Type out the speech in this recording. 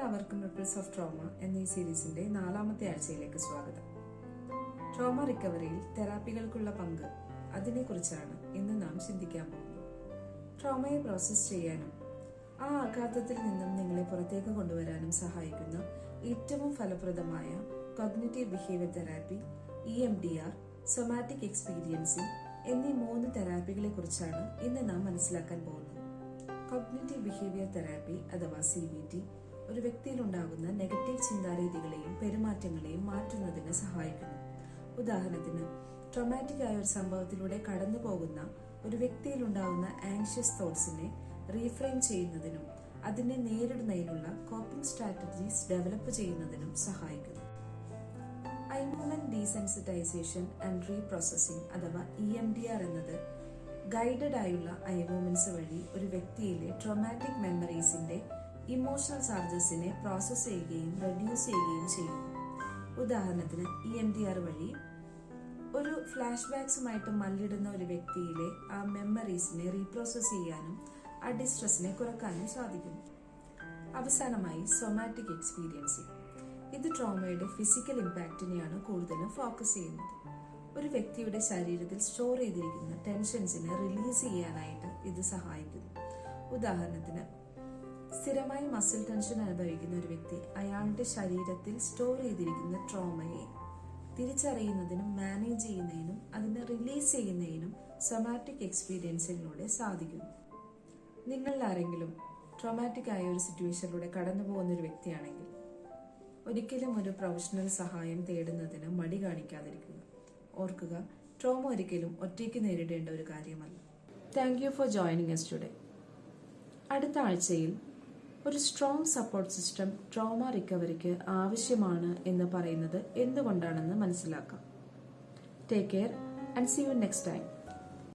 എല്ലാവർക്കും ripples of trauma എന്ന ഈ സീരീസിന്റെ 4ാമത്തെ ആഴ്ചയിലേക്ക് സ്വാഗതം. ട്രോമ റിക്കവറിയിൽ തെറാപ്പികൾക്കുള്ള പങ്ക്, അതിനെക്കുറിച്ചാണ് ഇന്ന് നാം ചിന്തിക്കാൻ പോകുന്നത്. ട്രോമയെ പ്രോസസ് ചെയ്യാനും ആ ആഘാതത്തിൽ നിന്നും നിങ്ങളെ പുറത്തേക്ക് കൊണ്ടുവരാനും സഹായിക്കുന്ന ഏറ്റവും ഫലപ്രദമായ cognitive behaviour therapy, EMDR, somatic experiencing എന്നീ 3 തെറാപ്പികളെ കുറിച്ചാണ് ഇന്ന് നാം മനസ്സിലാക്കാൻ പോകുന്നത്. കോഗ്നിറ്റീവ് ബിഹേവിയർ തെറാപ്പി അഥവാ CBT ഒരു വ്യക്തിയിൽ ഉണ്ടാകുന്ന നെഗറ്റീവ് ചിന്താരീതികളെയും പെരുമാറ്റങ്ങളെയും മാറ്റുന്നതിന് സഹായിക്കുന്നു. ഉദാഹരണത്തിന്, ട്രോമാറ്റിക് ആയ ഒരു സംഭവത്തിലൂടെ കടന്നു പോകുന്ന ഒരു വ്യക്തിയിൽ ഉണ്ടാകുന്ന ആങ്ഷ്യസ് തോട്ട്സിനെ റീഫ്രെയിം ചെയ്യുന്നതിനും അതിനെ നേരിടുന്നതിനുള്ള കോപ്പിംഗ് സ്ട്രാറ്റജീസ് ഡെവലപ്പ് ചെയ്യുന്നതിനും സഹായിക്കുന്നു. ഐ മൂവ്മെന്റ് ഡീസെൻസിറ്റൈസേഷൻ ആൻഡ് റീപ്രോസസിംഗ് അഥവാ EMDR എന്നത് ഗൈഡഡ് ആയുള്ള ഐ മൂവ്മെന്റ്സ് വഴി ഒരു വ്യക്തിയിലെ ട്രോമാറ്റിക് മെമ്മറീസിന്റെ ഇമോഷണൽ ചാർജസിനെ പ്രോസസ് ചെയ്യുകയും റെഡ്യൂസ് ചെയ്യുകയും ചെയ്യുന്നു. ഉദാഹരണത്തിന്, EMDR വഴി ഒരു ഫ്ലാഷ് ബാക്സുമായിട്ട് മല്ലിടുന്ന ഒരു വ്യക്തിയിലെ ആ മെമ്മറീസിനെ റീപ്രോസസ് ചെയ്യാനും ആ ഡിസ്ട്രെസിനെ കുറക്കാനും സാധിക്കുന്നു. അവസാനമായി സൊമാറ്റിക് എക്സ്പീരിയൻസിംഗ്. ഇത് ട്രോമയുടെ ഫിസിക്കൽ ഇമ്പാക്റ്റിനെയാണ് കൂടുതലും ഫോക്കസ് ചെയ്യുന്നത്. ഒരു വ്യക്തിയുടെ ശരീരത്തിൽ സ്റ്റോർ ചെയ്തിരിക്കുന്ന ടെൻഷൻസിനെ റിലീസ് ചെയ്യാനായിട്ട് ഇത് സഹായിക്കുന്നു. ഉദാഹരണത്തിന്, സ്ഥിരമായി മസിൽ ടെൻഷൻ അനുഭവിക്കുന്ന ഒരു വ്യക്തി അയാളുടെ ശരീരത്തിൽ സ്റ്റോർ ചെയ്തിരിക്കുന്ന ട്രോമയെ തിരിച്ചറിയുന്നതിനും മാനേജ് ചെയ്യുന്നതിനും അതിനെ റിലീസ് ചെയ്യുന്നതിനും സൊമാറ്റിക് എക്സ്പീരിയൻസിലൂടെ സാധിക്കുന്നു. നിങ്ങളിൽ ആരെങ്കിലും ട്രോമാറ്റിക് ആയ ഒരു സിറ്റുവേഷനിലൂടെ കടന്നു പോകുന്ന ഒരു വ്യക്തിയാണെങ്കിൽ ഒരിക്കലും ഒരു പ്രൊഫഷണൽ സഹായം തേടുന്നതിന് മടി കാണിക്കാതിരിക്കുക. ഓർക്കുക, ട്രോമ ഒരിക്കലും ഒറ്റയ്ക്ക് നേരിടേണ്ട ഒരു കാര്യമല്ല. Thank you for joining us today. അടുത്ത ആഴ്ചയിൽ ഒരു സ്ട്രോങ് സപ്പോർട്ട് സിസ്റ്റം ട്രോമ റിക്കവറിക്ക് ആവശ്യമാണ് എന്ന് പറയുന്നത് എന്തുകൊണ്ടാണെന്ന് മനസ്സിലാക്കാം. Take care and see you next time.